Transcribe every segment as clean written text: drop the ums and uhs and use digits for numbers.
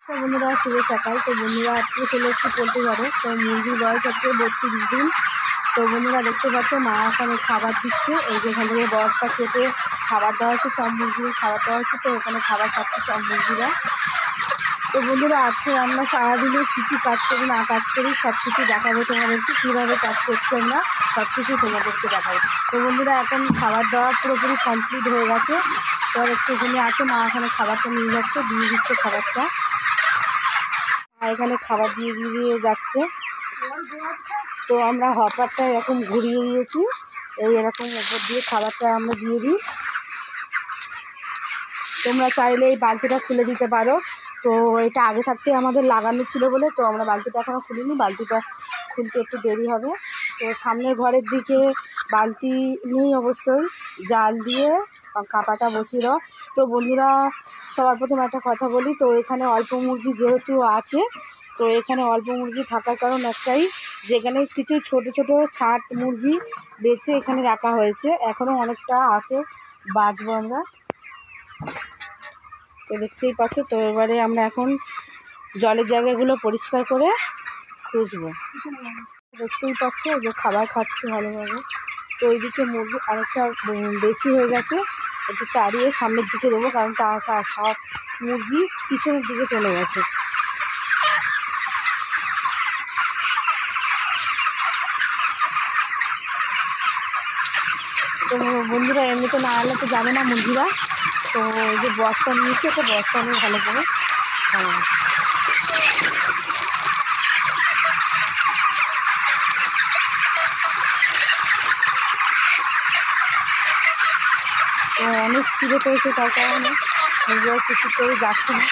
তো বন্ধুরা শুভ সকাল। তো বন্ধুরা আজকে চলে এসেছি পোল্ট্রি ঘরে। তো মুরগির বয়স আজকে 32 দিন। তো বন্ধুরা দেখতে পাচ্ছ মা ওখানে খাবার দিচ্ছে। এই যে এখান থেকে বস্তা কেটে খাবার দেওয়া হচ্ছে, সব মুরগির খাবার দেওয়া হচ্ছে। তো ওখানে খাবার খাচ্ছে সব মুরগিরা। তো বন্ধুরা আজকে আমরা সারাদিনে কী কী কাজ করি না কাজ করি সব কিছু দেখাবো তোমাদেরকে, কীভাবে কাজ করছি আমরা সব কিছু তোমাদেরকে দেখাবো। তো বন্ধুরা এখন খাবার দেওয়া পুরোপুরি কমপ্লিট হয়ে গেছে। তো একটুখানি আছে, মা এখানে খাবারটা নিয়ে যাচ্ছে, দিয়ে দিচ্ছে খাবারটা। আর এখানে খাবার দিয়ে দিয়ে যাচ্ছে। তো আমরা হপারটা এরকম ঘুরিয়ে দিয়েছি, এরকম উপর দিয়ে খাবারটা আমরা দিয়ে দিই। তোমরা চাইলে এই বালতিটা খুলে দিতে পারো। তো এটা আগে থাকতে আমাদের লাগানো ছিল বলে তো আমরা বালতিটা এখনও খুলিনি, বালতিটা খুলতে একটু দেরি হবে। তো সামনের ঘরের দিকে বালতি নেই অবশ্যই, জাল দিয়ে কাপাটা বসিয়ে দাও। তো বন্ধুরা সবার প্রথমে একটা কথা বলি, তো এখানে অল্প মুরগি যেহেতু আছে, তো এখানে অল্প মুরগি থাকার কারণ একটাই, যেখানে কিছু ছোট ছোট ছাট মুরগি বেছে এখানে রাখা হয়েছে, এখনও অনেকটা আছে, বাঁচবো আমরা। তো দেখতেই পাচ্ছ। তো এবারে আমরা এখন জলের জায়গাগুলো পরিষ্কার করে খুঁজবো। দেখতেই পাচ্ছ যে খাবার খাচ্ছে ভালোভাবে। তো ওইদিকে মুরগি অনেকটা বেশি হয়ে গেছে, একটু তাড়িয়ে সামনের দিকে দেবো, কারণ সব মুরগি পিছনের দিকে চলে গেছে। তো বন্ধুরা এমনিতে না আনলে তো যাবে না মুরগিরা। তো এই যে বস্তা নিয়েছে, তো বস্তা নিয়ে ভালো করে তো অনেক খিদে পেয়েছে, তার কারণে মুরগিরা কিছুতেই যাচ্ছে না।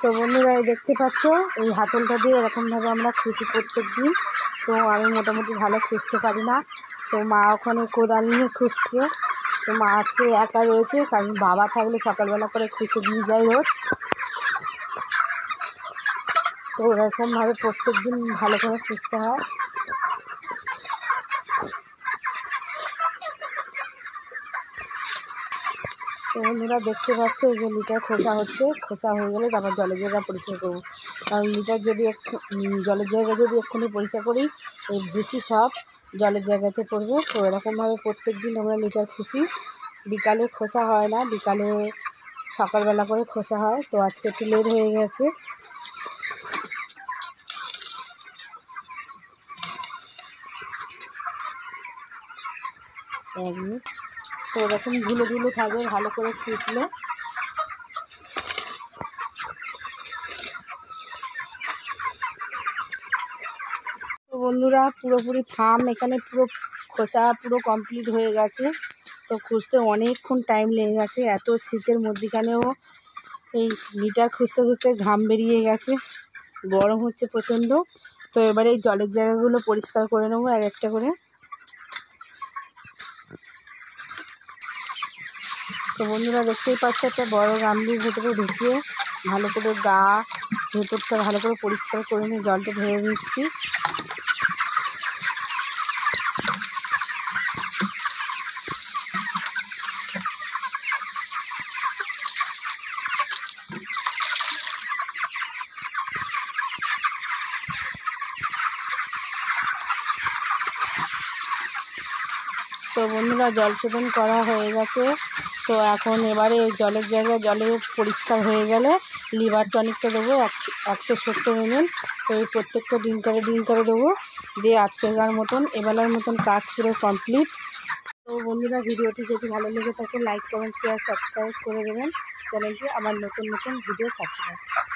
তো বন্ধুরা দেখতে পাচ্ছ এই হাতলটা দিয়ে এরকমভাবে আমরা খুঁজি প্রত্যেক দিন। তো আমি মোটামুটি ভালো খুঁজতে পারি না, তো মা ওখানে কোদাল নিয়ে খুঁজছে। তো মা আজকে একা রয়েছে, কারণ বাবা থাকলে সকালবেলা করে খুঁজে দিয়ে যায় রোজ। তো এরকমভাবে প্রত্যেক দিন ভালো করে খুঁজতে হয়। তো বন্ধুরা দেখতে পাচ্ছ এই যে লিটার খোসা হচ্ছে, খোসা হয়ে গেলে তারপর জলের জায়গা পরিষ্কার করবো। কারণ লিটার যদি জলের জায়গা যদি এক্ষুনি পরিষ্কার করি, এই ভুসি সব জলের জায়গাতে পড়বে। তো এরকমভাবে প্রত্যেক দিন আমরা লিটার খুশি। বিকালে খোসা হয় না, বিকালে সকালবেলা করে খোসা হয়। তো আজকে একটু লেট হয়ে গেছে। এক মিনিট। তো এরকম ধুলো ধুলো থাকবে, ভালো করে খুঁজলে। তো বন্ধুরা পুরোপুরি ফার্ম এখানে পুরো খোসা পুরো কমপ্লিট হয়ে গেছে। তো খুঁজতে অনেকক্ষণ টাইম লেগে গেছে, এত শীতের মধ্যিখানেও এই লিটার খুঁজতে খুঁজতে ঘাম বেরিয়ে গেছে, গরম হচ্ছে প্রচণ্ড। তো এবারে এই জলের জায়গাগুলো পরিষ্কার করে নেবো এক একটা করে। তো বন্ধুরা দেখতেই পাচ্ছ একটা বড় গামলির ভেতরে ঢুকিয়ে ভালো করে ভেতরটা ভালো করে পরিষ্কার করে নিয়ে জলটা ঢেলে দিচ্ছি। তো বন্ধুরা জল শোধন করা হয়ে গেছে। তো এখন এবারে জলের জায়গায় জলে পরিষ্কার হয়ে গেলে লিভার টনিকটা দেবো 170 ml। তো এই প্রত্যেকটা ডিম করে দেবো, দিয়ে আজকের মতন এবেলার মতন কাজ পুরো কমপ্লিট। তো বন্ধুরা ভিডিওটি যদি ভালো লেগে থাকে লাইক কমেন্ট শেয়ার সাবস্ক্রাইব করে দেবেন চ্যানেলটি, আবার নতুন নতুন ভিডিও ছাড়তে হবে।